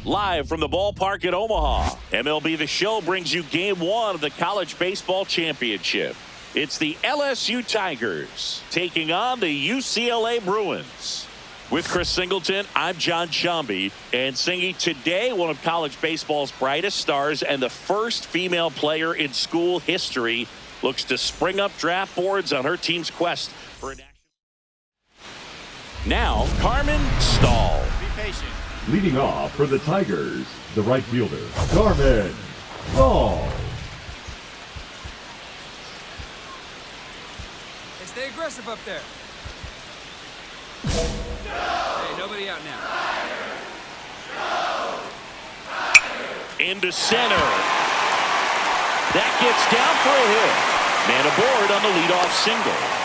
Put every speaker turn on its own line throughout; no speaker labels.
Live from the ballpark at Omaha, MLB The Show brings you Game 1 of the College Baseball Championship. It's the LSU Tigers taking on the UCLA Bruins. With Chris Singleton, I'm John Shambi. And Singy, today one of college baseball's brightest stars and the first female player in school history looks to spring up draft boards on her team's quest for a national. Now, Carmen Stahl.
Be patient.
Leading off for the Tigers, the right fielder, Carmen Stahl.
Hey, stay aggressive up there. Hey, nobody out now.
Into center. That gets down for a hit. Man aboard on the leadoff single.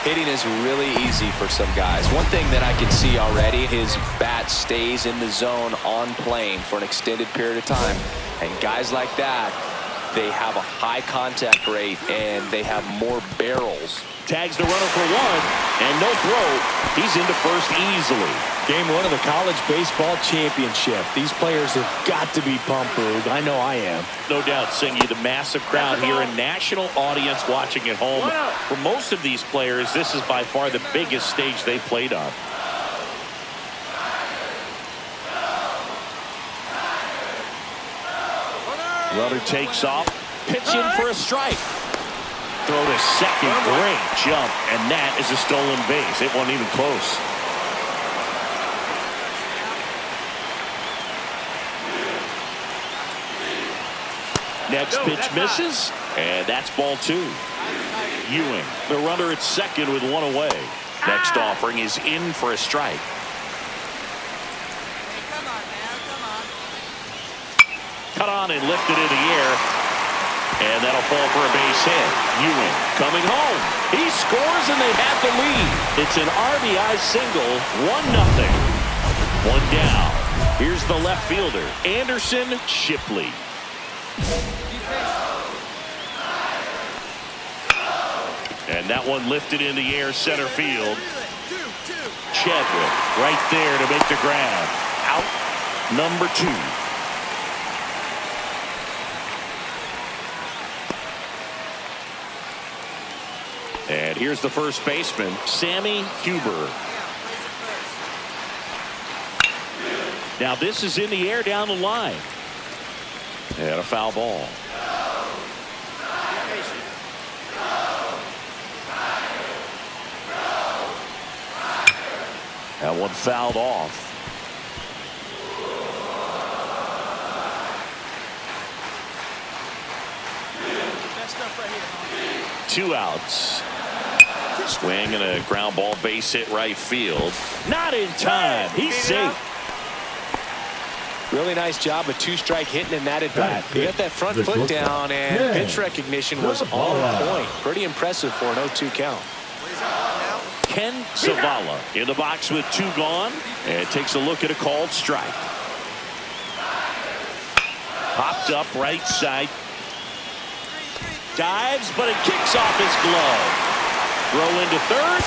Hitting is really easy for some guys. One thing that I can see already, his bat stays in the zone on plane for an extended period of time. And guys like that, they have a high contact rate and they have more barrels.
Tags the runner for one, and no throw. He's into first easily.
Game 1 of the College Baseball Championship. These players have got to be pumped, Boog. I know I am.
No doubt, Singy, the massive crowd here and national audience watching at home. For most of these players, this is by far the biggest stage they played on. Runner takes off, pitch in for a strike. Throw to second, great jump, and that is a stolen base. It wasn't even close. Next pitch misses, and that's ball 2. Ewing, the runner at second with one away. Next offering is in for a strike.
Hey, come on now, come on.
Cut on and lifted in the air. And that'll fall for a base hit. Ewing coming home. He scores and they have the lead. It's an RBI single, 1-0. One down. Here's the left fielder, Anderson Shipley. And that one lifted in the air center field. Chadwick right there to make the grab. Out number 2. And here's the first baseman, Sammy Huber. Now this is in the air down the line. And a foul ball. That one fouled off. Two outs. Swing and a ground ball base hit right field. Not in time. He's safe.
Really nice job of 2-strike hitting in that at bat. He got that front foot down and pitch recognition was on point. Pretty impressive for an 0-2 count.
Ken Zavala in the box with 2 gone and takes a look at a called strike. Popped up right side. Dives, but it kicks off his glove. Throw into third,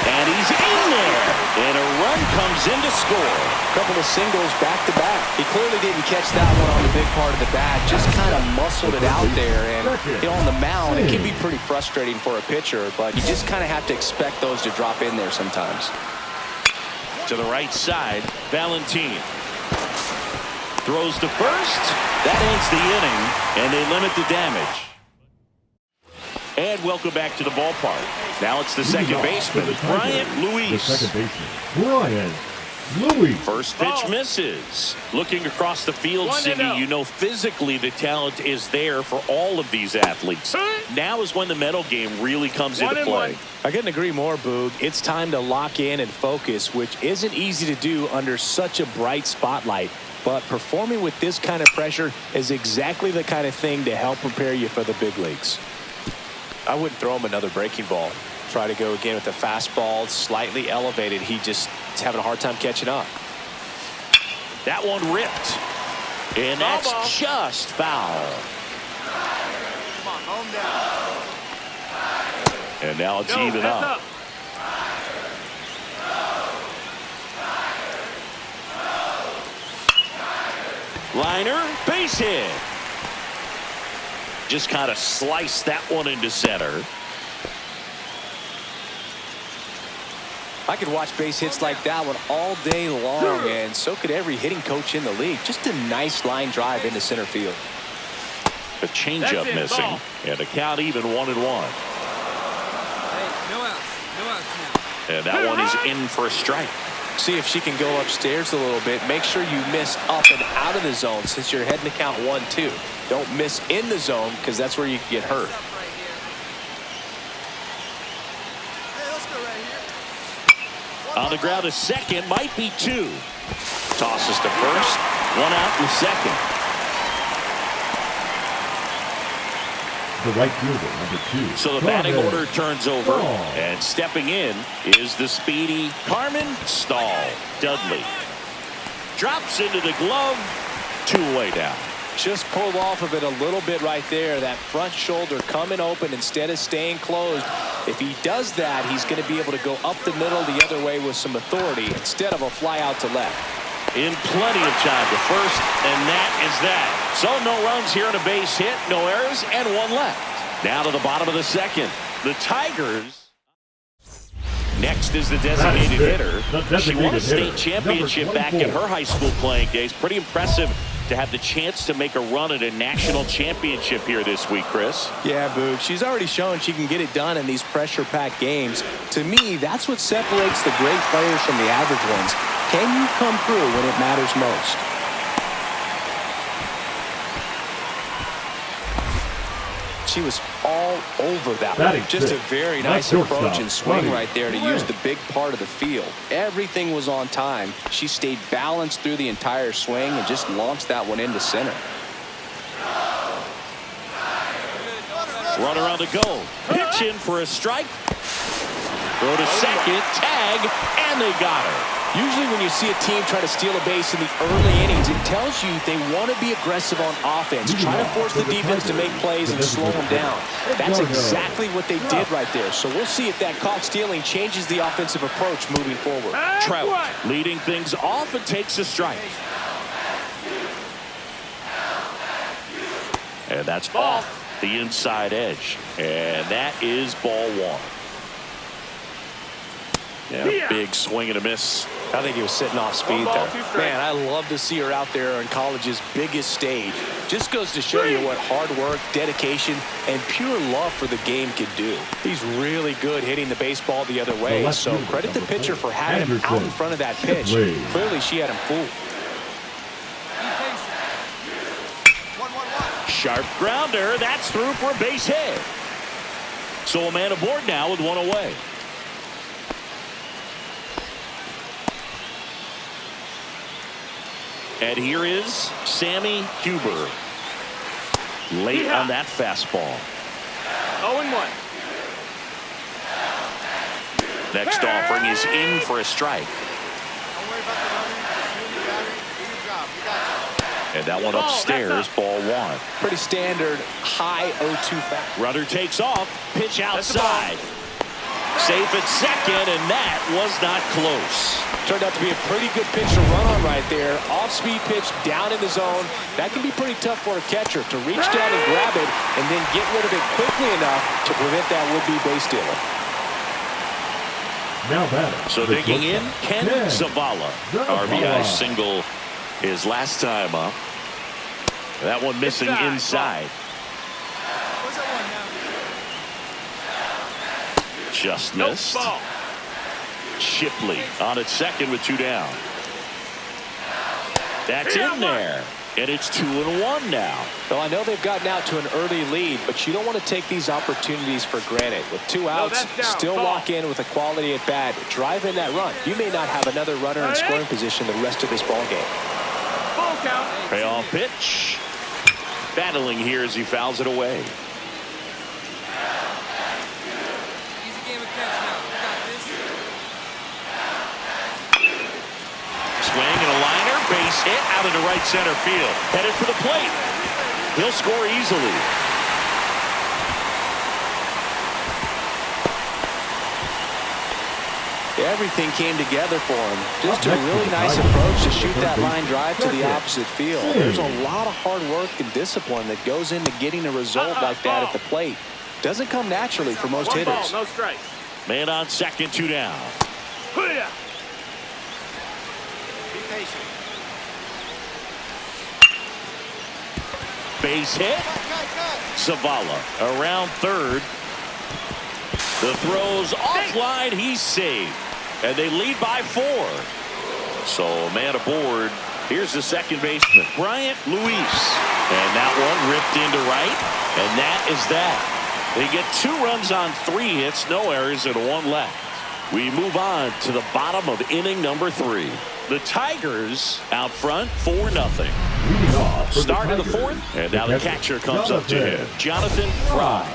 and he's in there. And a run comes in to score.
A couple of singles back to back. He clearly didn't catch that one on the big part of the bat. Just kind of muscled it out there. And on the mound, it can be pretty frustrating for a pitcher, but you just kind of have to expect those to drop in there sometimes.
To the right side, Valentin throws to first. That ends the inning, and they limit the damage. And welcome back to the ballpark. Now it's the second baseman, Bryant Luis.
The second baseman, Bryant Luis.
First pitch misses. Looking across the field, Cindy, you know physically the talent is there for all of these athletes. Now is when the mental game really comes into play.
I couldn't agree more, Boog. It's time to lock in and focus, which isn't easy to do under such a bright spotlight. But performing with this kind of pressure is exactly the kind of thing to help prepare you for the big leagues.
I wouldn't throw him another breaking ball. Try to go again with the fastball, slightly elevated. He just is having a hard time catching up.
That one ripped. And that's just foul.
Come on, home down.
And now it's even up. Liner, base hit. Just kind of sliced that one into center.
I could watch base hits like that one all day long, and so could every hitting coach in the league. Just a nice line drive into center field.
The changeup missing, and the count even 1-1.
Hey, no outs. No outs now.
And that one is in for a strike.
See if she can go upstairs a little bit. Make sure you miss up and out of the zone since you're heading to count 1-2. Don't miss in the zone because that's where you can get hurt.
On the ground to second, might be 2. Tosses to first, 1 out in second.
The right fielder, number 2.
So the batting order turns over, and stepping in is the speedy Carmen Stahl. Dudley drops into the glove, 2-way down.
Just pulled off of it a little bit right there. That front shoulder coming open instead of staying closed. If he does that, he's going to be able to go up the middle the other way with some authority instead of a fly out to left.
In plenty of time to first, and that is that. So no runs here on a base hit, no errors, and 1 left. Now to the bottom of the second. The Tigers. Next is the designated hitter. She won a state championship back in her high school playing days. Pretty impressive to have the chance to make a run at a national championship here this week, Chris.
Yeah, Boog. She's already shown she can get it done in these pressure-packed games. To me, that's what separates the great players from the average ones. Can you come through when it matters most? She was all over that one. Just a very nice approach and swing right there to use the big part of the field. Everything was on time. She stayed balanced through the entire swing and just launched that one into center.
Runner on the go. Pitch in for a strike. Throw to second. Tag. And they got her.
Usually when you see a team try to steal a base in the early innings, it tells you they want to be aggressive on offense. Try to force the defense to make plays and slow them down. That's exactly what they did right there. So we'll see if that caught stealing changes the offensive approach moving forward.
Trout leading things off and takes a strike. And that's off the inside edge. And that is ball 1. Yeah, big swing and a miss.
I think he was sitting off speed there. Man, I love to see her out there on college's biggest stage. Just goes to show you what hard work, dedication, and pure love for the game can do. He's really good hitting the baseball the other way, so credit the pitcher for having him out in front of that pitch. Clearly, she had him fooled.
Sharp grounder. That's through for a base hit. So a man aboard now with 1 away. And here is Sammy Huber. Late on that fastball.
0-1.
Next offering is in for a strike.
Don't worry about the running. Just you and the battery. Do your job. We got you.
And that one upstairs, ball 1.
Pretty standard high 0-2 fast.
Runner takes off. Pitch outside. Safe at second, and that was not close.
Turned out to be a pretty good pitch to run on right there. Off-speed pitch down in the zone. That can be pretty tough for a catcher to reach down and grab it and then get rid of it quickly enough to prevent that would-be base stealer.
Now batting.
So digging in, Ken Zavala. RBI single his last time up. That one missing inside.
What's that one now?
Just missed. Shipley on at second with 2 down. That's in there. And it's 2-1 now.
Well, I know they've gotten out to an early lead, but you don't want to take these opportunities for granted. With 2 outs, still lock in with a quality at bat. Drive in that run. You may not have another runner in scoring position the rest of this ball game.
Full count.
Payoff pitch. Battling here as he fouls it away.
Easy game of catch now. We got this.
Swing and a liner. Base hit out into right center field. Headed for the plate. He'll score easily.
Everything came together for him. Just a really nice approach to shoot that line drive to the opposite field. There's a lot of hard work and discipline that goes into getting a result like that at the plate. Doesn't come naturally for most hitters.
No strikes.
Man on second, 2 down.
Be patient.
Base hit. Zavala around third. The throw's offline. He's saved. And they lead by 4. So man aboard. Here's the second baseman, Bryant Luis. And that one ripped into right. And that is that. They get 2 runs on 3 hits, no errors, and 1 left. We move on to the bottom of inning number 3. The Tigers out front 4-0.
Leading off for
Start
the
of the
Tigers,
4th, and now the catcher comes up to him. Jonathan Fry.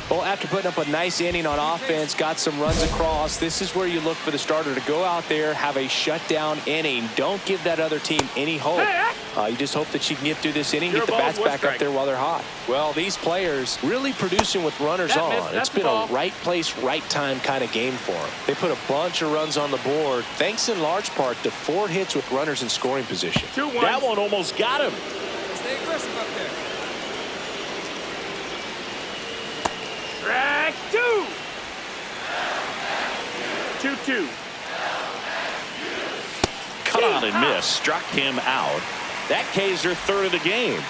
Well, after putting up a nice inning on offense, got some runs across, this is where you look for the starter to go out there, have a shutdown inning. Don't give that other team any hope. You just hope that you can get through this inning, get the bats back up there while they're hot. Well, these players really producing with runners on. It's been a right place, right time kind of game for them. They put a bunch of runs on the board, thanks in large part to 4 hits with runners in scoring position.
That one almost got him.
Stay aggressive up there. Track 2. 2-2.
Cut on and miss. Struck him out. That K's their 3rd of the game.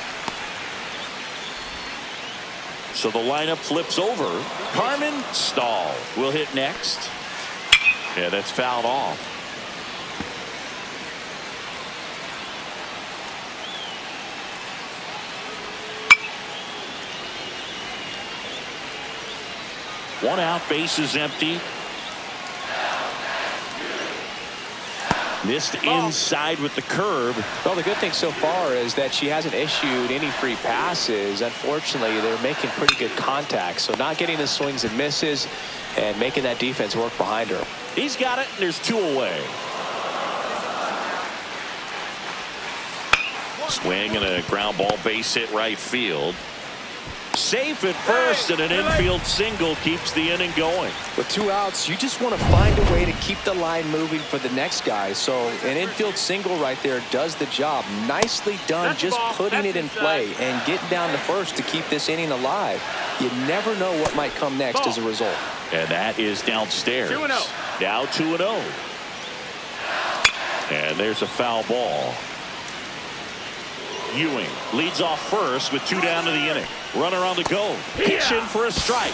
So the lineup flips over. Carmen Stahl will hit next. Yeah, that's fouled off. One out, base is empty. Missed inside with the curve.
Well, the good thing so far is that she hasn't issued any free passes. Unfortunately, they're making pretty good contact, so not getting the swings and misses and making that defense work behind her.
He's got it, and there's 2 away. Swing and a ground ball base hit right field. Safe at first, and an infield single keeps the inning going.
With 2 outs, you just want to find a way to keep the line moving for the next guy. So an infield single right there does the job. Nicely done, just putting it in play and getting down to first to keep this inning alive. You never know what might come next as a result.
And that is downstairs.
2-0.
Now 2-0. And there's a foul ball. Ewing leads off first with 2 down to the inning. Runner on the go. Pitch in for a strike.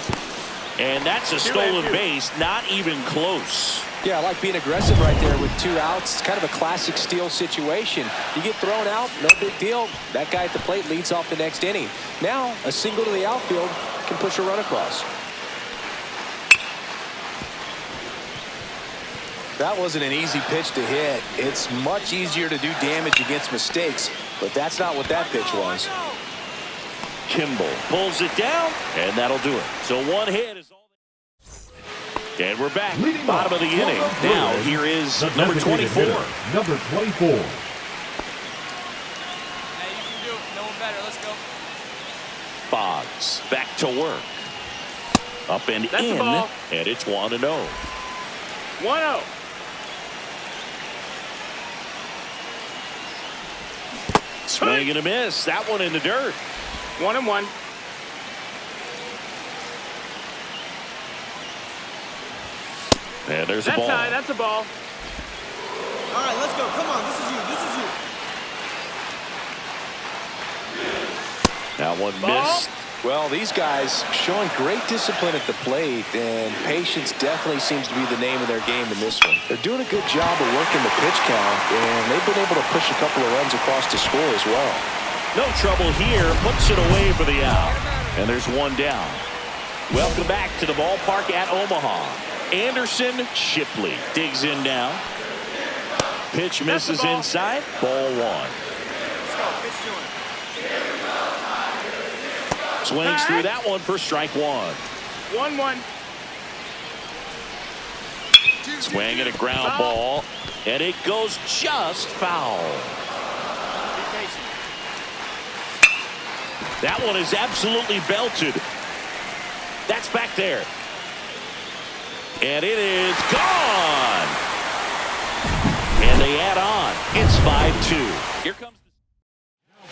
And that's a stolen base. Not even close.
Yeah, I like being aggressive right there with 2 outs. It's kind of a classic steal situation. You get thrown out, no big deal. That guy at the plate leads off the next inning. Now, a single to the outfield can push a run across. That wasn't an easy pitch to hit. It's much easier to do damage against mistakes, but that's not what that pitch was.
Kimball pulls it down, and that'll do it. So 1 hit is all. And we're back. Bottom of the inning. Now here is number 24.
Number 24.
Hey, you can do it. No one better. Let's go.
Boggs back to work. Up and in, and it's 1-0.
1-0.
Swing and a miss. That one in the dirt.
1-1.
And there's a ball.
That's a ball.
All right, let's go. Come on, this is you. This is you.
That one missed.
Well, these guys showing great discipline at the plate, and patience definitely seems to be the name of their game in this one. They're doing a good job of working the pitch count, and they've been able to push a couple of runs across to score as well.
No trouble here. Puts it away for the out. And there's 1 down. Welcome back to the ballpark at Omaha. Anderson Shipley digs in now. Pitch misses inside. Ball 1.
Let's go. Pitch to him.
Swings through that one for strike 1.
1-1.
Swing and a ground ball. And it goes just foul.
Be patient.
That one is absolutely belted. That's back there. And it is gone. And they add on. It's 5-2. Here comes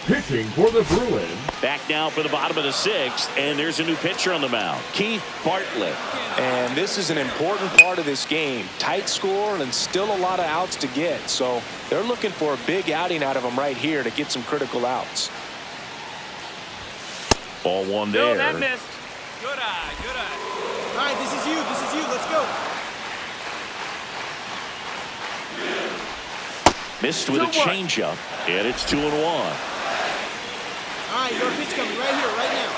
Pitching for the Bruins,
back now for the bottom of the sixth, and there's a new pitcher on the mound, Keith Bartlett.
And this is an important part of this game. Tight score and still a lot of outs to get. So they're looking for a big outing out of him right here to get some critical outs.
Ball one there.
No, that missed. Good eye, good eye. All right, this is you, let's go.
Missed with a changeup, and it's 2-1.
All right, your pitch coming right here, right now.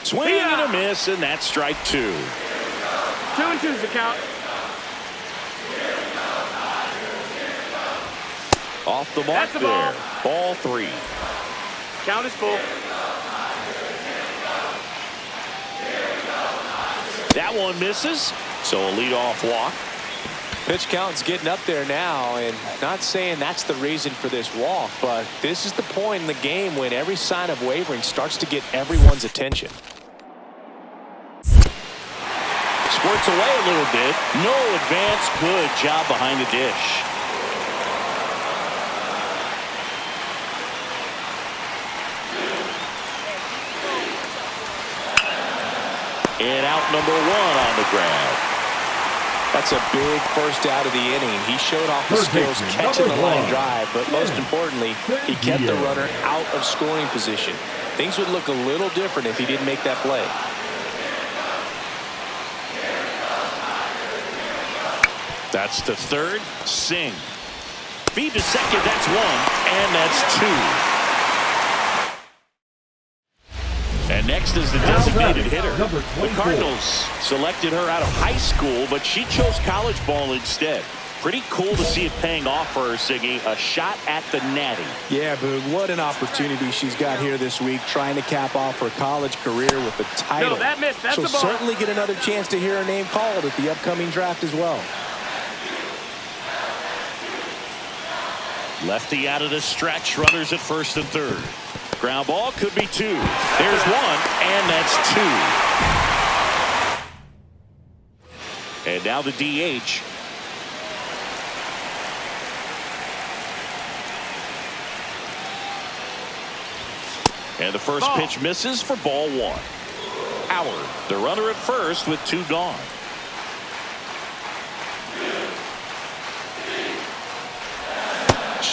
Swing and a miss, and that's strike 2.
2-2's the count.
Off the mark
That's a
there. Ball 3.
Count is full.
That one misses, so a leadoff walk.
Pitch count's getting up there now, and not saying that's the reason for this walk, but this is the point in the game when every sign of wavering starts to get everyone's attention.
Squirts away a little bit. No advance. Good job behind the dish. And out number 1 on the grab.
That's a big first out of the inning. He showed off his skills catching the line drive, but most importantly, he kept the runner out of scoring position. Things would look a little different if he didn't make that play.
That's the third. Sing. Feed to second. That's 1. And that's 2. And next is the designated hitter. The Cardinals selected her out of high school, but she chose college ball instead. Pretty cool to see it paying off for her, Siggy. A shot at the Natty.
Yeah, Boog, what an opportunity she's got here this week, trying to cap off her college career with the title.
No, that missed. That's
She'll
the ball.
certainly get another chance to hear her name called at the upcoming draft as well.
Lefty out of the stretch. Runners at first and third. Ground ball could be 2. There's 1, and that's 2. And now the DH. And the first pitch misses for ball 1. Howard, the runner at first with 2 gone.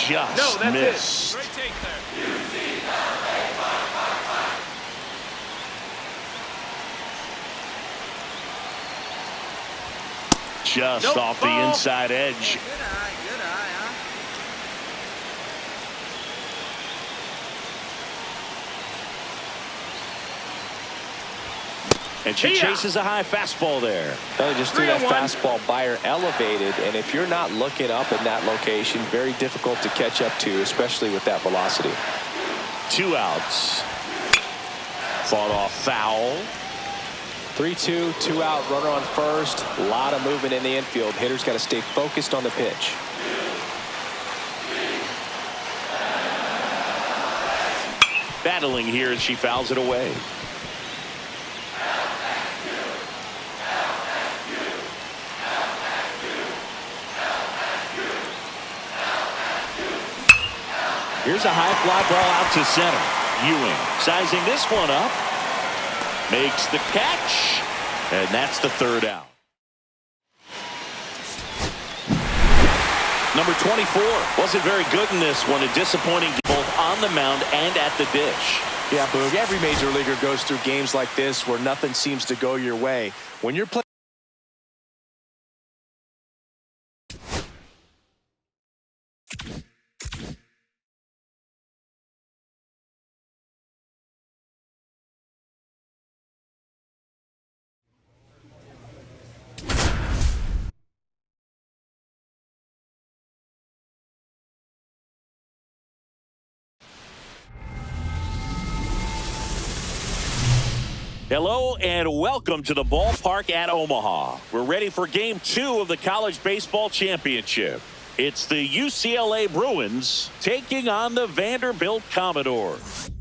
Just missed.
Great take there.
Just off the inside edge.
Good eye, huh?
And she chases a high fastball there.
They just threw that fastball by her elevated, and if you're not looking up in that location, very difficult to catch up to, especially with that velocity.
2 outs. Fought off foul.
3-2, 2 out, runner on first. A lot of movement in the infield. Hitter's got to stay focused on the pitch.
Battling here as she fouls it away. Here's a high fly ball out to center. Ewing sizing this one up. Makes the catch. And that's the 3rd out. Number 24 wasn't very good in this one. A disappointing both on the mound and at the dish.
Yeah, Boog, every major leaguer goes through games like this where nothing seems to go your way. When you're playing
Hello and welcome to the ballpark at Omaha. We're ready for game 2 of the college baseball championship. It's the UCLA Bruins taking on the Vanderbilt Commodores.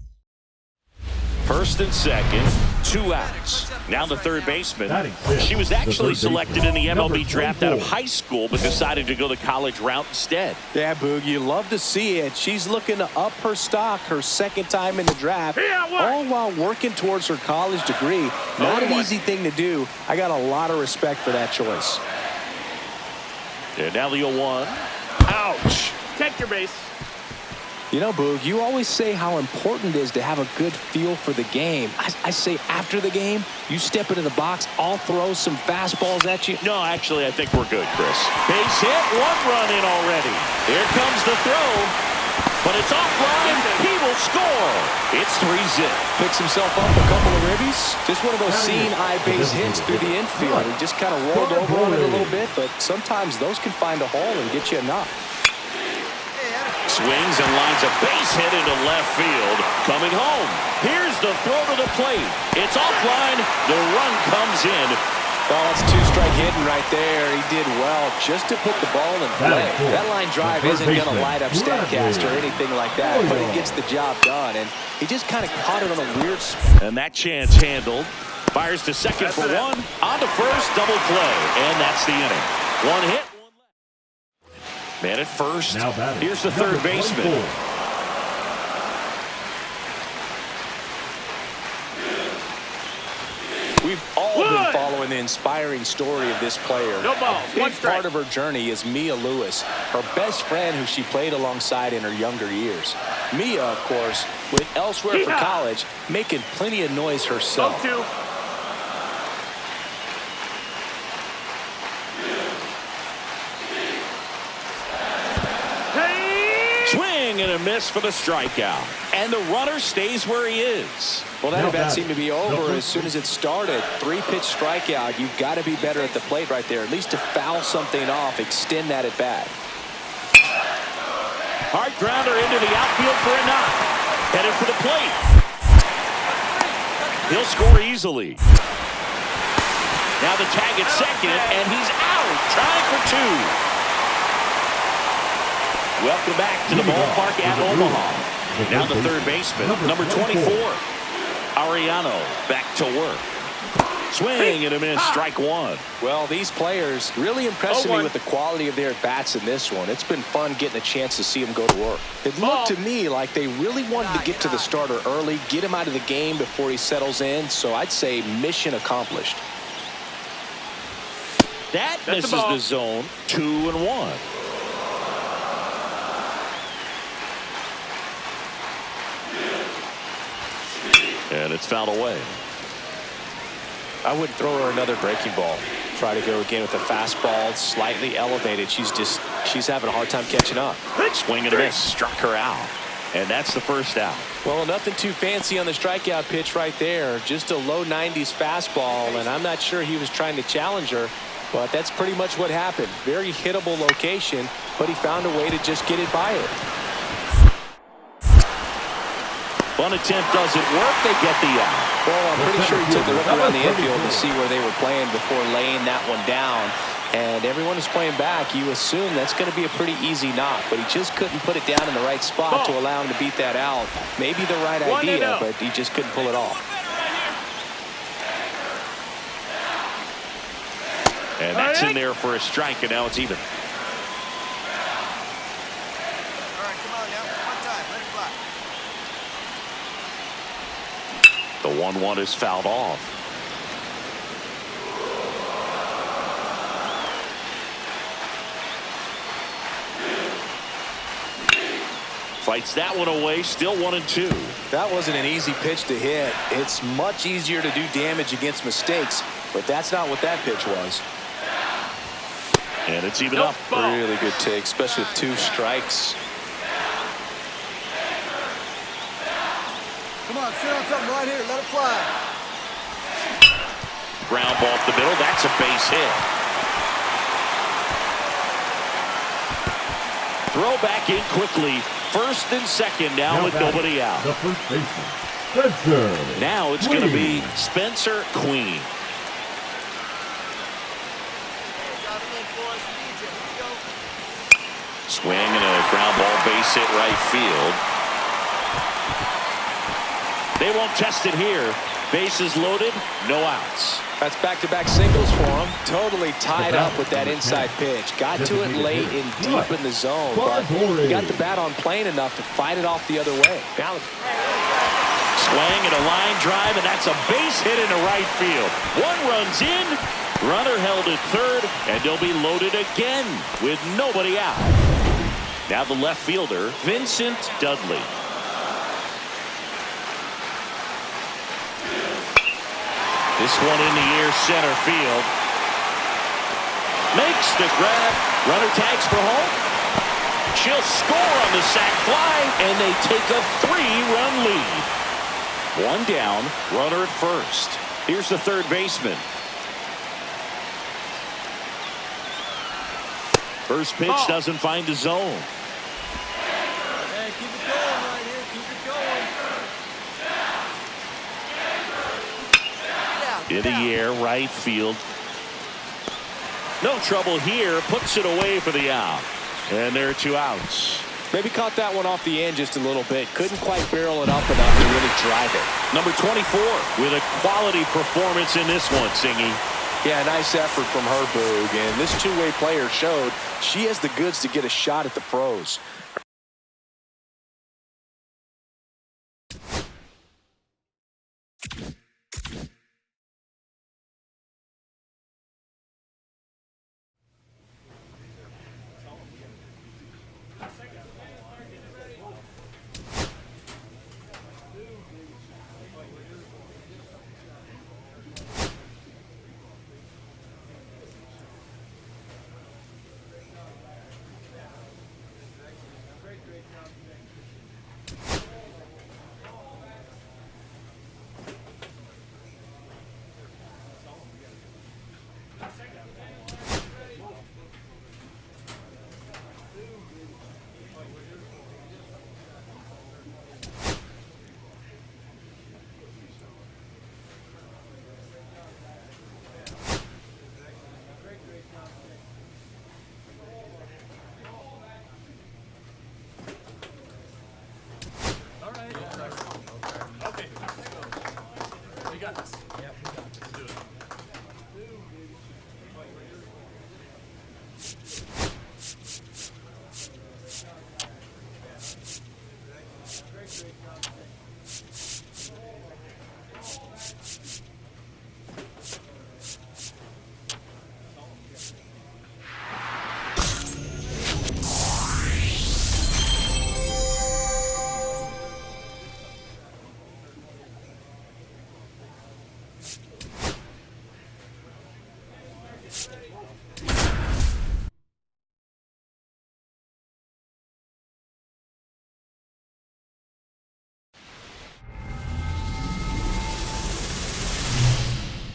First and second. 2 outs. Now the third baseman.
Batting fifth,
She was
the
actually
third
selected
baseman,
in the
number
MLB draft out of
24.
high school, but decided to go the college route instead.
Yeah, Boog, you love to see it. She's looking to up her stock her second time in the draft, all while working towards her college degree. Not an easy thing to do. I got a lot of respect for that choice.
And now the 0-1. Ouch.
Take your base.
You know, Boog, you always say how important it is to have a good feel for the game. I say after the game, you step into the box, I'll throw some fastballs at you.
No, actually, I think we're good, Chris. Base hit, 1 run in already. Here comes the throw, but it's offline. He will score. It's 3-zip.
Picks himself up a couple of ribbies. Just one of those seeing-eye base hits through the infield. He just kind of rolled over on it a little bit, but sometimes those can find a hole and get you a knock.
Swings and lines a base hit into left field. Coming home. Here's the throw to the plate. It's offline. The run comes in.
Well, that's 2-strike hitting right there. He did well just to put the ball in play. That line drive isn't going to light up StatCast or anything like that, but it gets the job done. And he just kind of caught it on a weird spot.
And that chance handled. Fires to second for 1. On to first, double play. And that's the inning. 1 hit. Man at first.
Now batting.
Here's the third baseman.
24.
We've all been following the inspiring story of this player.
No ball.
A big part of her journey is Mia Lewis, her best friend who she played alongside in her younger years. Mia, of course, went elsewhere for college, making plenty of noise herself.
0-2.
Swing and a miss for the strikeout. And the runner stays where he is.
Well, that at-bat seemed to be over as soon as it started. 3-pitch strikeout. You've got to be better at the plate right there, at least to foul something off, extend that at-bat.
Hard grounder into the outfield for a knock. Headed for the plate. He'll score easily. Now the tag at second, and he's out. Trying for 2. Welcome back to the ballpark at Omaha. Now the third baseman, number 24. Ariano back to work. Swing and a miss, strike 1.
Well, these players really impressing me with the quality of their bats in this one. It's been fun getting a chance to see them go to work. It looked to me like they really wanted to get to the starter early, get him out of the game before he settles in. So I'd say mission accomplished.
That misses the zone. 2-1. And it's fouled away.
I wouldn't throw her another breaking ball. Try to go again with a fastball, slightly elevated. She's having a hard time catching up.
Swing and a miss, struck her out. And that's the first out.
Well, nothing too fancy on the strikeout pitch right there. Just a low 90s fastball, and I'm not sure he was trying to challenge her, but that's pretty much what happened. Very hittable location, but he found a way to just get it by her.
Bunt attempt doesn't work. They get the out.
Well, I'm pretty sure he took a look around the infield to see where they were playing before laying that one down. And everyone is playing back. You assume that's going to be a pretty easy knock, but he just couldn't put it down in the right spot to allow him to beat that out. Maybe the right idea, but he just couldn't pull it off.
And that's in there for a strike, and now it's even.
All right, come on now. One time. Let it fly.
The 1-1 is fouled off. Fights that one away, still 1-2.
That wasn't an easy pitch to hit. It's much easier to do damage against mistakes, but that's not what that pitch was.
And it's even up.
Really good take, especially with 2 strikes.
Come on, sit on something right here. Let it fly.
Ground ball up the middle. That's a base hit. Throw back in quickly. First and second now with nobody out.
The first baseman, Spencer.
Now it's going to be Spencer Queen. Swing and a ground ball base hit right field. They won't test it here. Bases loaded, no outs.
That's back-to-back singles for him. Totally tied up with that inside pitch. Got to it late and deep in the zone, but he got the bat on plane enough to fight it off the other way.
Swing and a line drive, and that's a base hit into right field. One runs in, runner held at third, and they'll be loaded again with nobody out. Now the left fielder, Vincent Dudley. This one in the air, center field. Makes the grab. Runner tags for home. She'll score on the sac fly, and they take a 3-run lead. One down, runner at first. Here's the third baseman. First pitch doesn't find the zone.
Hey, keep it going right here. Keep it going.
In the air, right field. No trouble here. Puts it away for the out. And there are 2 outs.
Maybe caught that one off the end just a little bit. Couldn't quite barrel it up enough to really drive it.
Number 24 with a quality performance in this one, Singy.
Yeah, nice effort from her, Boog. And this two-way player showed she has the goods to get a shot at the pros.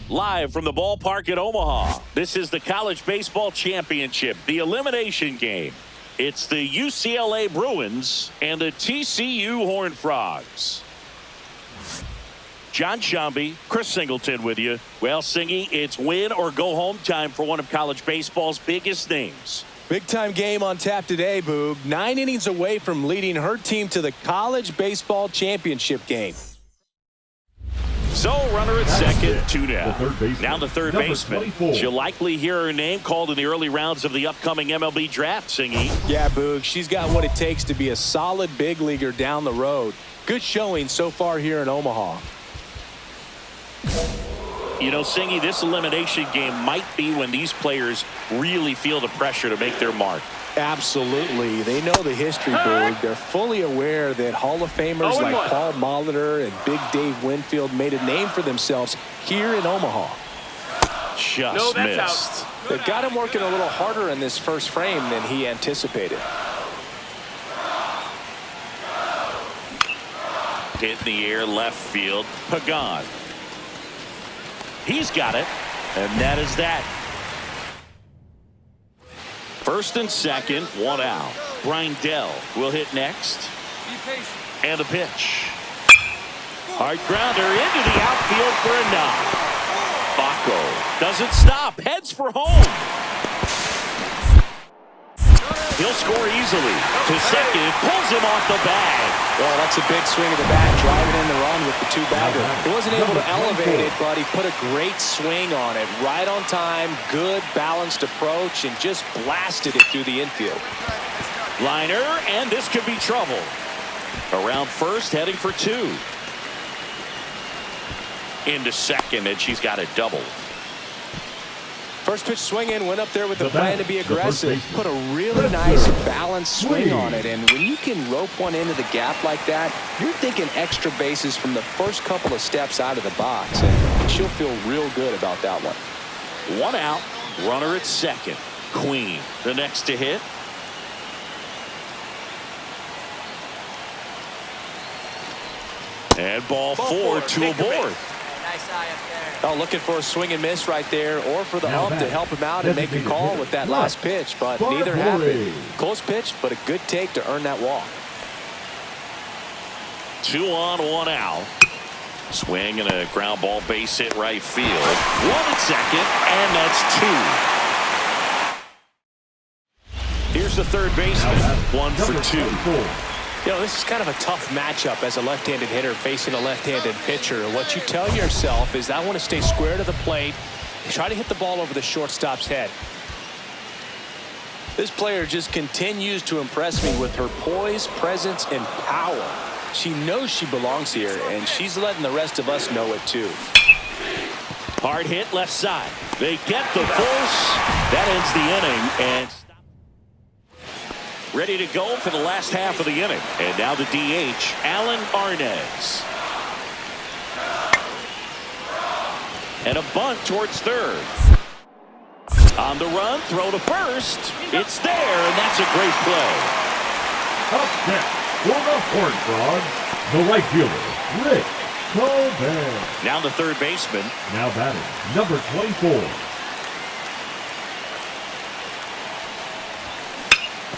Live from the ballpark at Omaha, this is the College Baseball Championship, the elimination game. It's the UCLA Bruins and the TCU Horned Frogs. John Shambi, Chris Singleton with you. Well, Singy, it's win or go home time for one of college baseball's biggest names.
Big time game on tap today, Boog. 9 innings away from leading her team to the College Baseball Championship game.
So, runner at second, 2 down. Now the third
Number
baseman.
24.
She'll likely hear her name called in the early rounds of the upcoming MLB draft, Singy.
Yeah, Boog, she's got what it takes to be a solid big leaguer down the road. Good showing so far here in Omaha.
You know, Singy, this elimination game might be when these players really feel the pressure to make their mark.
Absolutely. They know the history, Boog. They're fully aware that Hall of Famers like Paul Molitor and Big Dave Winfield made a name for themselves here in Omaha.
Just missed.
They've got him working a little harder in this first frame than he anticipated.
Hit in the air, left field. Pagan. He's got it, and that is that. First and second, 1 out. Brindell will hit next. And a pitch. Hard grounder into the outfield for a knock. Baco doesn't stop, heads for home. He'll score easily. To second, pulls him off the bag.
Well, that's a big swing of the bat, driving in the run with the two-bagger. He wasn't able to elevate it, but he put a great swing on it. Right on time, good, balanced approach, and just blasted it through the infield.
Liner, and this could be trouble. Around first, heading for two. Into second, and she's got a double.
First pitch swinging, went up there with the plan to be aggressive. Put a really nice balanced swing on it. And when you can rope one into the gap like that, you're thinking extra bases from the first couple of steps out of the box. And she'll feel real good about that one.
One out, runner at second. Queen, the next to hit. And ball four, two aboard.
Nice eye up there.
Oh, looking for a swing and miss right there, or for the ump to help him out and make a call with that last pitch, but neither happened. Close pitch, but a good take to earn that walk.
2 on, 1 out. Swing and a ground ball base hit right field. 1 at second, and that's 2. Here's the third baseman. 1 for 2.
You know, this is kind of a tough matchup as a left-handed hitter facing a left-handed pitcher. What you tell yourself is, I want to stay square to the plate, try to hit the ball over the shortstop's head. This player just continues to impress me with her poise, presence, and power. She knows she belongs here, and she's letting the rest of us know it too.
Hard hit left side. They get the force. That ends the inning, and ready to go for the last half of the inning. And now the DH, Alan Arnez. And a bunt towards third. On the run, throw to first. It's there, and that's a great play.
Up next, for the Horned Frogs, the right fielder, Rick Colbert.
Now the third baseman.
Now batting, number 24.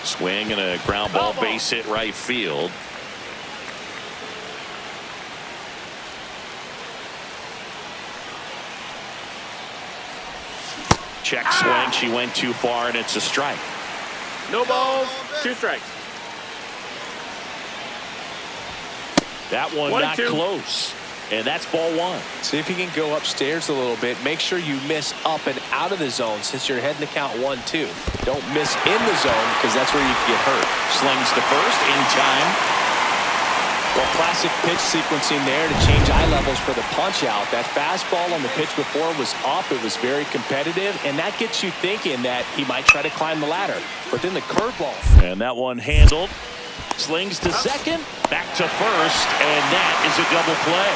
Swing and a ground ball base hit right field. Check swing. She went too far, and it's a strike.
No balls, 2 strikes.
That one not close. And that's ball 1.
See if you can go upstairs a little bit. Make sure you miss up and out of the zone since you're heading to count 1-2. Don't miss in the zone, because that's where you can get hurt.
Slings to first in time.
Well, classic pitch sequencing there to change eye levels for the punch out. That fastball on the pitch before was up. It was very competitive, and that gets you thinking that he might try to climb the ladder. But then the curveball.
And that one handled. Slings to second, back to first, and that is a double play.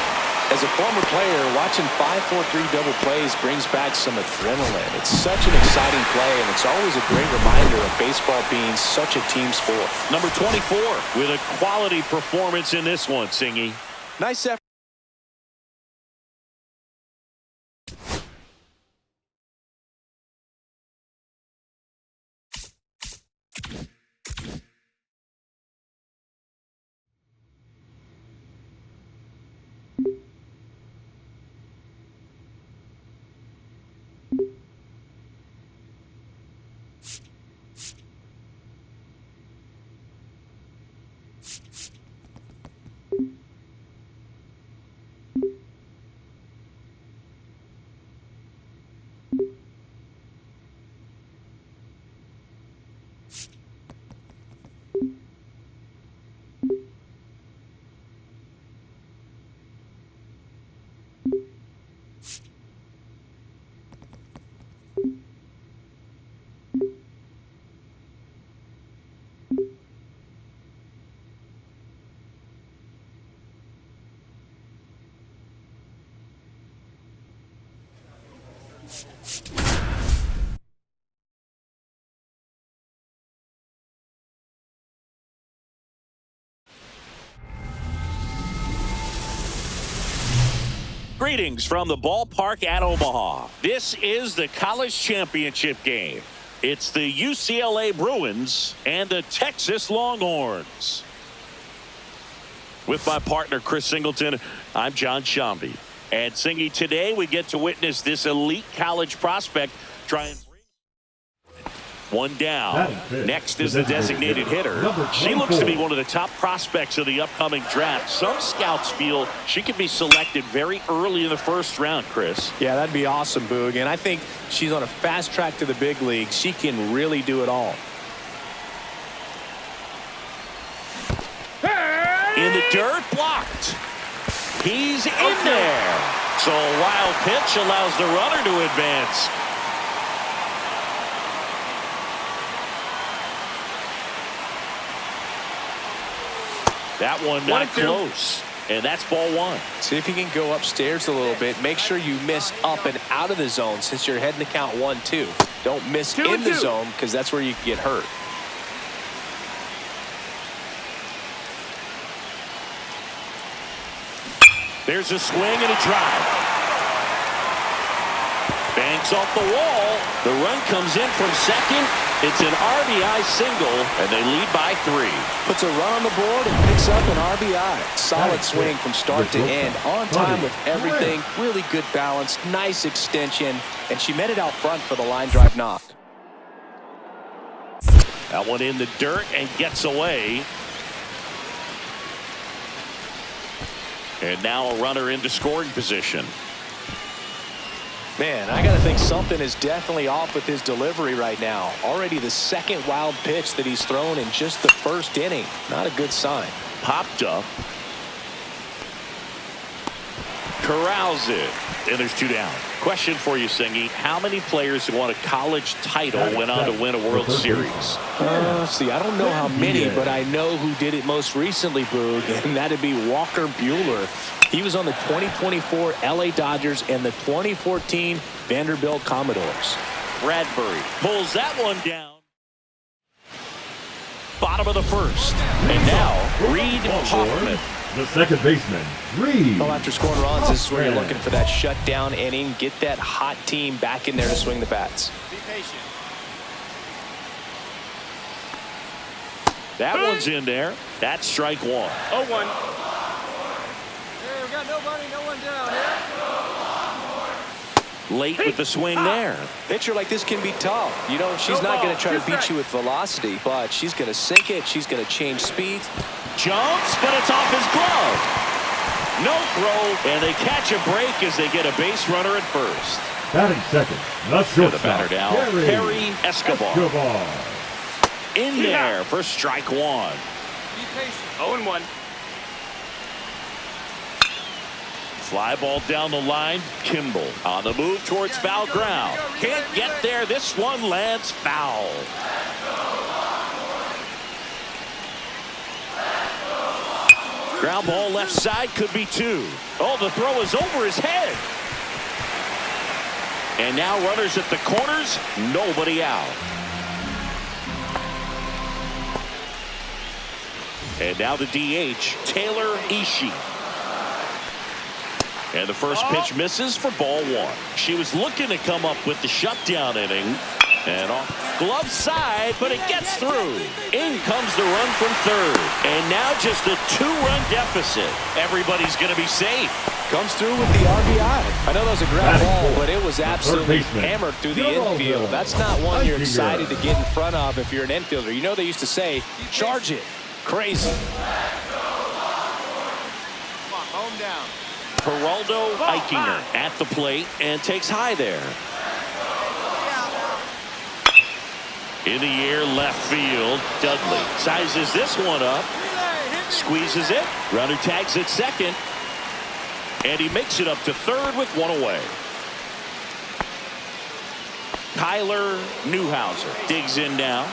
As a former player, watching 5-4-3 double plays brings back some adrenaline. It's such an exciting play, and it's always a great reminder of baseball being such a team sport.
Number 24 with a quality performance in this one, Singy.
Nice effort.
Greetings from the ballpark at Omaha. This is the college championship game. It's the UCLA Bruins and the Texas Longhorns. With my partner, Chris Singleton, I'm John Shambi. And Singy, today we get to witness this elite college prospect try and One down. Next is the designated hitter. She looks to be one of the top prospects of the upcoming draft. Some scouts feel she could be selected very early in the first round, Chris.
Yeah, that'd be awesome, Boog. And I think she's on a fast track to the big leagues. She can really do it all.
In the dirt, blocked. He's in there. So a wild pitch allows the runner to advance. That one not close. And that's ball one.
See if you can go upstairs a little bit. Make sure you miss up and out of the zone since you're heading to count 1-2. Don't miss in the zone because that's where you can get hurt.
There's a swing and a drive. Banks off the wall. The run comes in from second. It's an RBI single, and they lead by 3.
Puts a run on the board and picks up an RBI. Solid swing from start to end. On time with everything. Really good balance. Nice extension. And she met it out front for the line drive knock.
That one in the dirt and gets away. And now a runner into scoring position.
Man, I got to think something is definitely off with his delivery right now. Already the second wild pitch that he's thrown in just the first inning. Not a good sign.
Popped up. Corrals it. And there's 2 down. Question for you, Singy. How many players who won a college title went on to win a World Series?
See, I don't know how many, but I know who did it most recently, Boog, and that'd be Walker Buehler. He was on the 2024 LA Dodgers and the 2014 Vanderbilt Commodores.
Bradbury pulls that one down. Bottom of the first. And now, Reed Hoffman.
The second baseman, Reed.
Well, after scoring runs, this is where you're looking for that shutdown inning. Get that hot team back in there to swing the bats.
Be patient.
That one's in there. That's strike 1.
0-1. Hey, we got nobody, no one down here.
Late with the swing there.
Pitcher like this can be tough. You know, she's not going to try to beat you with velocity, but she's going to sink it. She's going to change speeds.
Jumps, but it's off his glove. No throw, and they catch a break as they get a base runner at first.
Batting second, the shortstop,
The batter down, Harry Escobar. In there for strike 1.
Be patient.
0-1.
Fly ball down the line. Kimball on the move towards foul ground. Can't get there. This one lands foul. Ground ball left side, could be 2. Oh, the throw is over his head. And now runners at the corners, nobody out. And now the DH, Taylor Ishii. And the first pitch misses for ball 1. She was looking to come up with the shutdown inning. And off glove side, but it gets through. In comes the run from third. And now just a 2-run deficit. Everybody's going to be safe.
Comes through with the RBI. I know that was a ground ball, but it was absolutely hammered through the infield. That's not one you're excited to get in front of if you're an infielder. You know they used to say, charge it. Crazy.
Come on, home down.
Geraldo Eichinger at the plate and takes high there. In the air, left field. Dudley sizes this one up. Squeezes it. Runner tags at second. And he makes it up to third with 1 away. Tyler Newhouser digs in now.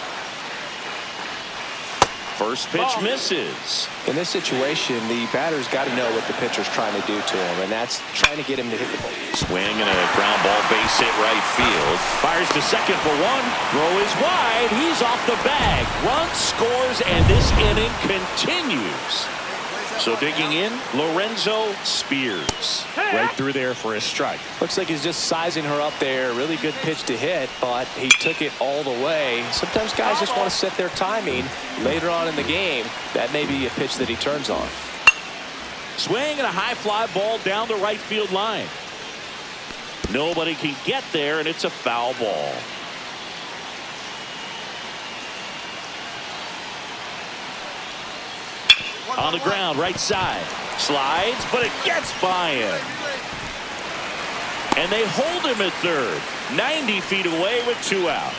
First pitch misses.
In this situation, the batter's got to know what the pitcher's trying to do to him, and that's trying to get him to hit the ball.
Swing and a ground ball base hit right field. Fires to second for 1. Throw is wide. He's off the bag. Run scores, and this inning continues. So digging in, Lorenzo Spears. Right through there for a strike.
Looks like he's just sizing her up there. Really good pitch to hit, but he took it all the way. Sometimes guys just want to set their timing later on in the game. That may be a pitch that he turns on.
Swing and a high fly ball down the right field line. Nobody can get there, and it's a foul ball. On the ground, right side. Slides, but it gets by him. And they hold him at third. 90 feet away with 2 out.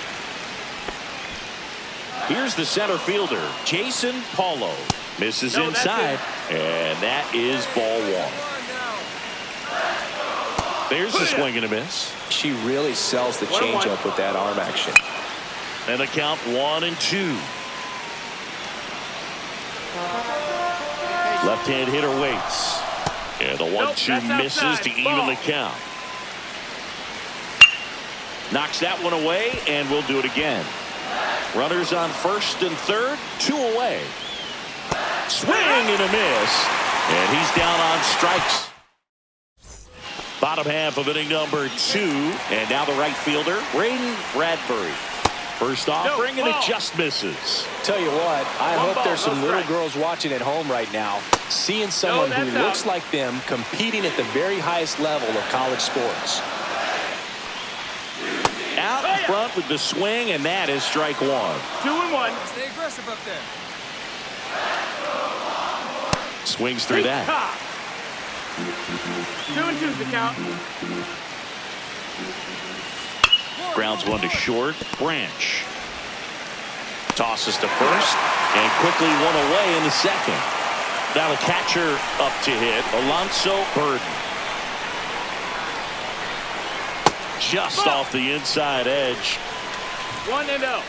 Here's the center fielder, Jason Paulo. Misses inside, and that is ball 1. There's the swing and a miss.
She really sells the changeup with that arm action.
And the count 1-2. Left-hand hitter waits. And the 1-2 misses to even the count. Knocks that one away, and we'll do it again. Runners on first and third, 2 away. Swing and a miss, and he's down on strikes. Bottom half of inning number 2, and now the right fielder, Braden Bradbury. First offering, and it just misses.
Tell you what, I hope there's some little girls watching at home right now, seeing someone who looks like them competing at the very highest level of college sports.
Out in front with the swing, and that is strike 1.
2-1. Stay aggressive up there.
Swings through that.
2-2's the count.
Grounds one to short. Branch tosses to first, and quickly one away in the second. Now the catcher up to hit, Alonso Burden. Just off the inside edge.
1-0.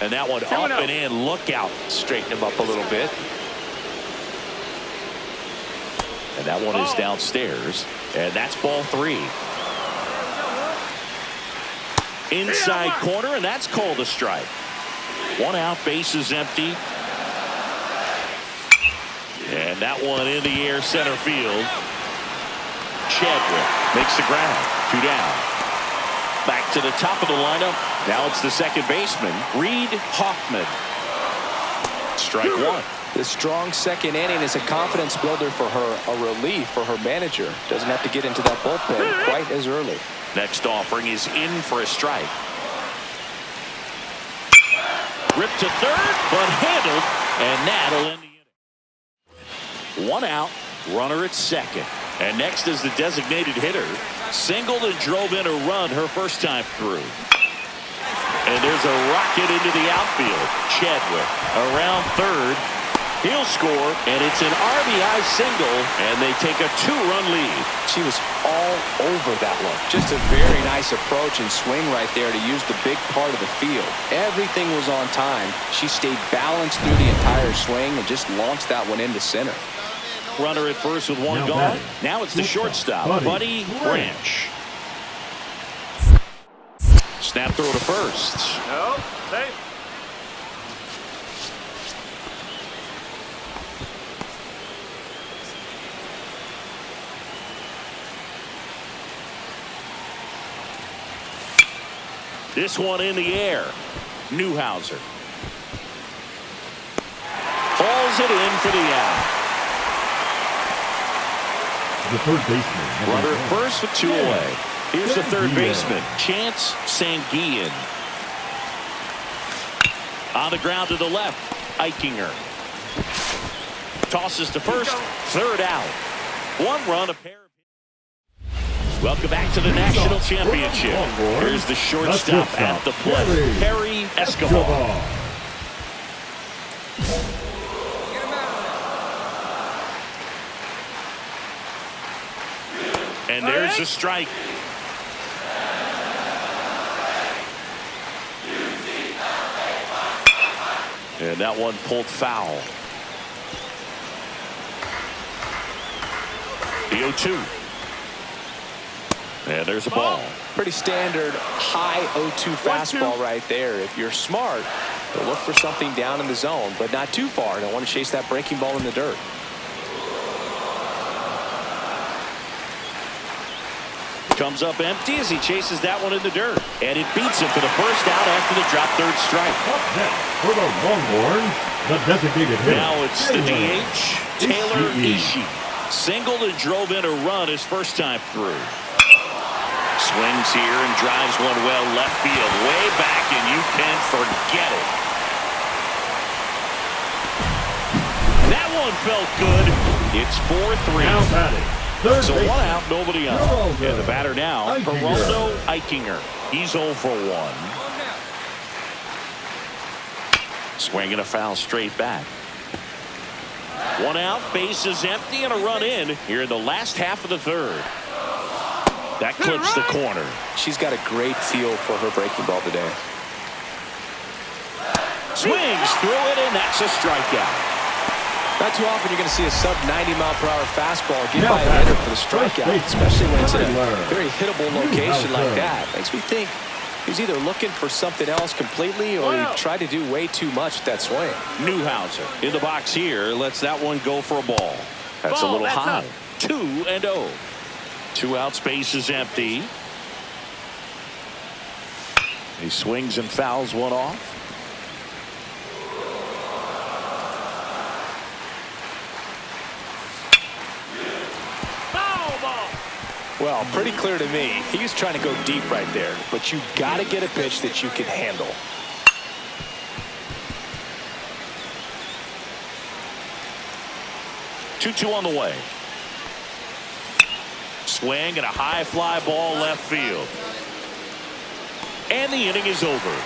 And that one up and in. Look out.
Straighten him up a little bit.
And that one is downstairs. And that's ball 3. Inside corner, and that's called a strike. 1 out, base is empty. And that one in the air, center field. Chadwick makes the grab. 2 down. Back to the top of the lineup. Now it's the second baseman, Reed Hoffman. Strike 1.
The strong second inning is a confidence builder for her, a relief for her manager. Doesn't have to get into that bullpen quite as early.
Next offering is in for a strike. Ripped to third, but handled, and that'll end the inning. 1 out, runner at second. And next is the designated hitter. Singled and drove in a run her first time through. And there's a rocket into the outfield. Chadwick around third. He'll score, and it's an RBI single, and they take a 2-run lead.
She was all over that one. Just a very nice approach and swing right there to use the big part of the field. Everything was on time. She stayed balanced through the entire swing and just launched that one into center.
Runner at first with 1 gone. Now it's the shortstop, Buddy Branch. Snap throw to first.
No, safe.
This one in the air. Newhouser. Hauls it in for the out.
The third baseman.
Runner at first with 2 away. Here's the third baseman, Chance Sanguillen. On the ground to the left, Eichinger. Tosses to first, 3rd out. 1 run, a pair of... Welcome back to the National Championship. Here's the shortstop at the plate, Perry Escobar. And there's the strike. And that one pulled foul. The 0-2. And there's a ball.
Pretty standard high 0-2 fastball right there. If you're smart, you'll look for something down in the zone, but not too far. Don't want to chase that breaking ball in the dirt.
Comes up empty as he chases that one in the dirt. And it beats him for the first out after the drop third strike.
Up next for the Longhorns, the designated hitter.
Now it's the DH, Taylor Ishii. Singled and drove in a run his first time through. Swings here and drives one well left field. Way back, and you can forget it. one felt good. It's 4-3.
Now batting. Third
So
baseman,
one out, nobody on.
Geraldo
And the batter now,
Eichinger.
Geraldo Eichinger. He's 0 for 1. Swing and a foul straight back. One out, base is empty, and a run in here in the last half of the third. That clips the corner.
She's got a great feel for her breaking ball today.
Swings through it, and that's a strikeout.
Not too often you're going to see a sub-90-mile-per-hour fastball get
Now
by a
batting.
hitter for the strikeout,
First baseman,
especially when it's in a
Tyler
very hittable location like
Newhouser.
that. Makes me think he's either looking for something else completely or he tried to do way too much with that swing.
Newhouser in the box here, lets that one go for a ball. That's a little high. 2-0. 2 outs, base is empty. He swings and fouls one off.
Well, pretty clear to me. He was trying to go deep right there, but you got to get a pitch that you can handle.
Two on the way. Swing and a high fly ball left field. And the inning is over.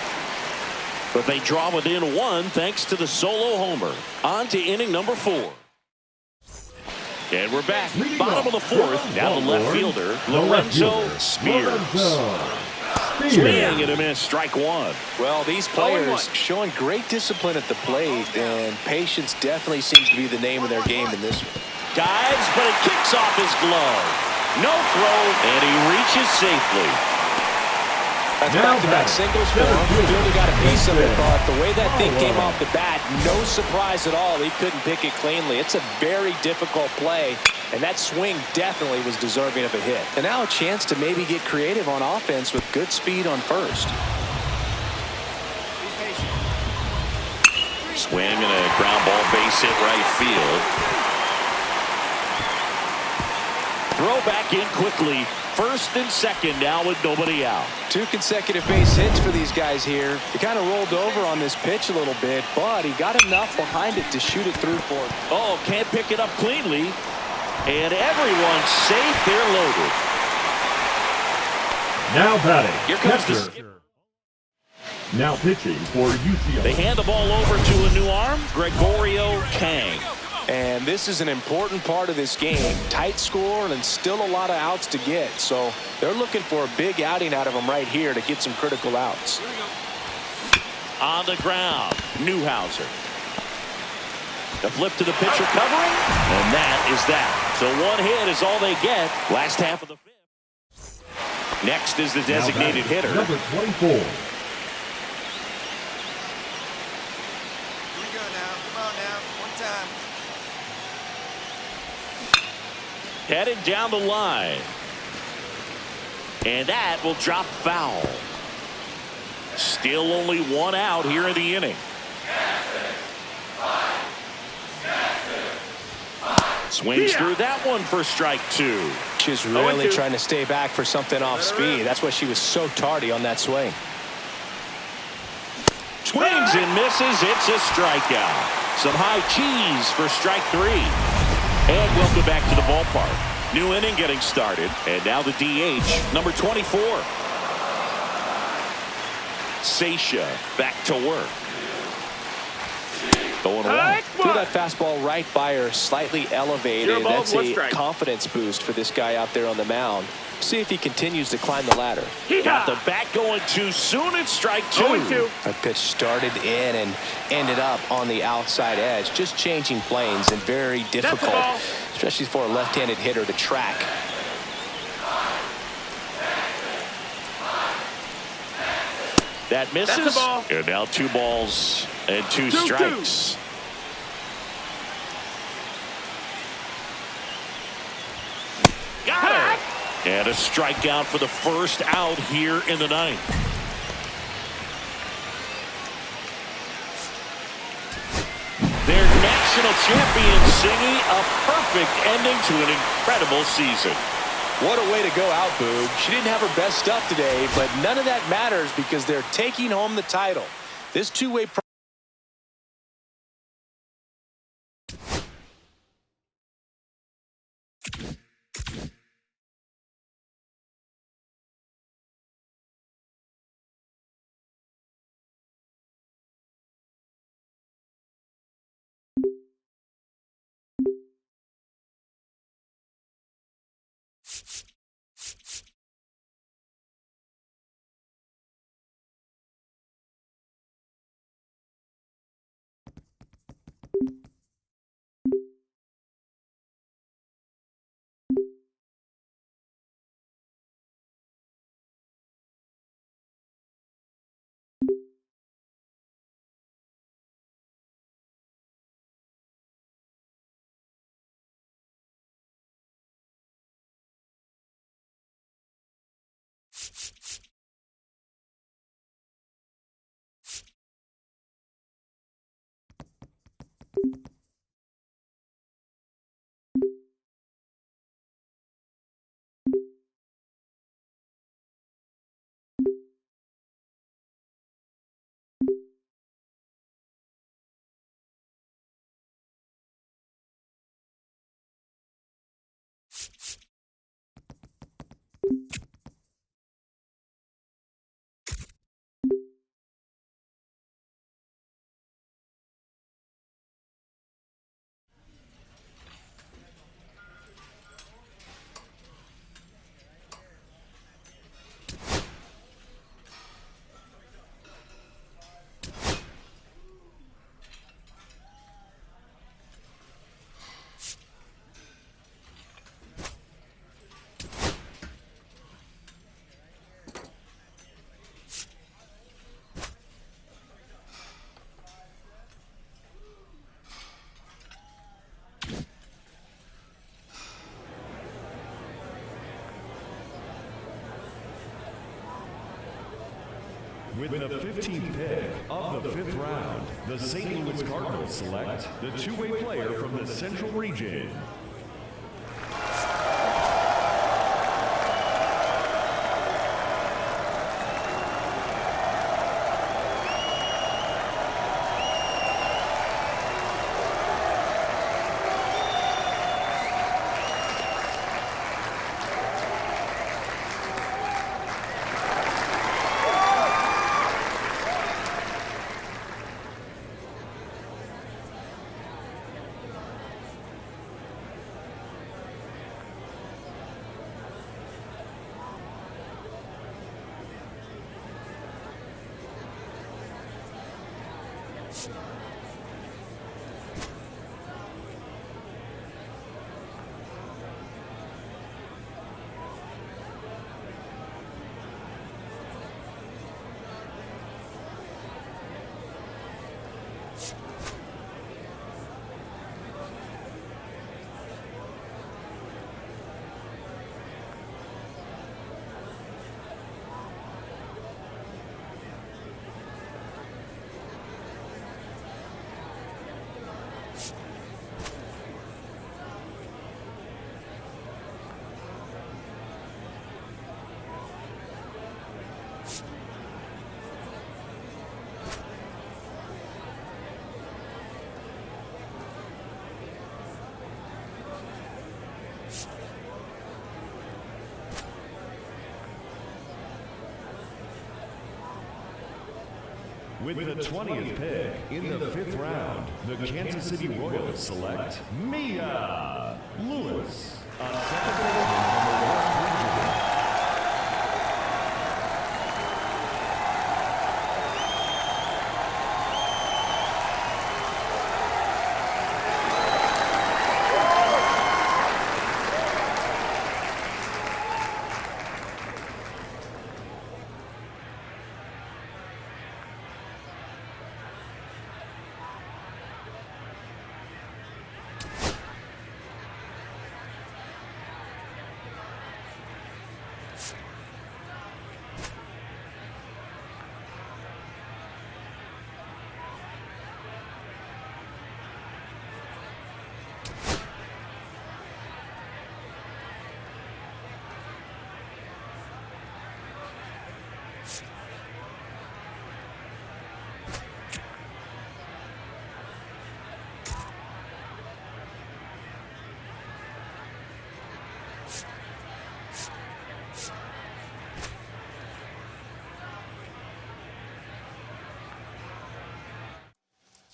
But they draw within 1 thanks to the solo homer. On to inning number 4. And we're back.
Leading
Bottom of the
off,
4th. Now the left fielder, Lorenzo Spears. Swing and a miss. Strike 1.
Well, these players showing great discipline at the plate, and patience definitely seems to be the name of their game in this one.
Dives, but it kicks off his glove. No throw, and he reaches safely.
That's
Now
back-to-back
batting.
singles for him. Clearly got a piece of it, but the way that thing came
Oh.
off the bat, no surprise at all. He couldn't pick it cleanly. It's a very difficult play, and that swing definitely was deserving of a hit. And now a chance to maybe get creative on offense with good speed on first.
Be patient.
Swing and a ground ball, base hit right field. Throw back in quickly. First and second now with nobody out.
2 consecutive base hits for these guys here. He kind of rolled over on this pitch a little bit, but he got enough behind it to shoot it through for him.
Oh, can't pick it up cleanly. And everyone's safe. They're loaded.
Now batting.
Here comes the
catcher.
skipper.
Now pitching for UCLA.
They hand the ball over to a new arm, Gregorio Kang.
And this is an important part of this game. Tight score and still a lot of outs to get. So they're looking for a big outing out of him right here to get some critical outs.
On the ground, Newhouser. The flip to the pitcher covering, and that is that. So 1 hit is all they get. Last half of the 5th. Next is the
Now
designated
batting,
hitter.
number 24.
Here we go now. Come on now. One time.
Headed down the line. And that will drop foul. Still only 1 out here in the inning. Swings through that one for strike 2.
She's really trying to stay back for something off speed. That's why she was so tardy on that swing.
Swings and misses. It's a strikeout. Some high cheese for strike 3. And welcome back to the ballpark. New inning getting started. And now the DH, number 24. Seisha back to work. 0-1.
Threw that fastball right by her, slightly elevated. That's a confidence boost for this guy out there on the mound. See if he continues to climb the ladder.
Got the bat going too soon. It's strike 2.
That pitch started in and ended up on the outside edge. Just changing planes and very difficult, especially for a left-handed hitter to track.
That misses. And now 2 balls and 2 strikes. Got it. And a strikeout for the first out here in the 9th. Their national champion singing a perfect ending to an incredible season.
What a way to go out, Boog. She didn't have her best stuff today, but none of that matters because they're taking home the title. This two-way
With the 15th pick of the 5th round, the St. Louis Cardinals select the two-way player from the Central Region. With the 20th pick in the 5th round, the Kansas City Royals select Mia Lewis, a second baseman from the West Region.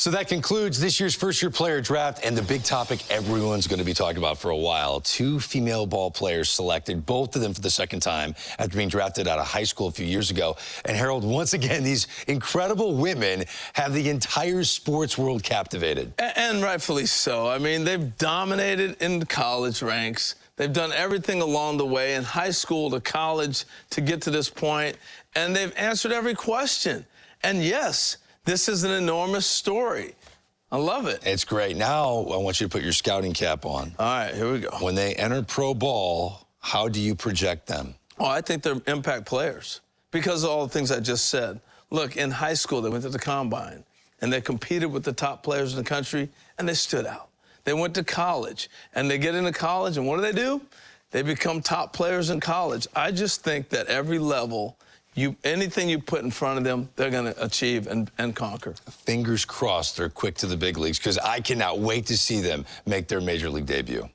So that concludes this year's first-year player draft and the big topic everyone's going to be talking about for a while. 2 female ball players selected, both of them for the second time after being drafted out of high school a few years ago. And Harold, once again, these incredible women have the entire sports world captivated.
And rightfully so. I mean, they've dominated in the college ranks. They've done everything along the way, in high school to college, to get to this point, and they've answered every question. And yes, this is an enormous story. I love it.
It's great. Now I want you to put your scouting cap on.
All right, here we go.
When they enter pro ball, how do you project them?
Oh, I think they're impact players because of all the things I just said. Look, in high school, they went to the combine, and they competed with the top players in the country, and they stood out. They went to college, and they get into college, and what do? They become top players in college. I just think that every level, anything you put in front of them, they're going to achieve and conquer.
Fingers crossed they're quick to the big leagues, because I cannot wait to see them make their major league debut.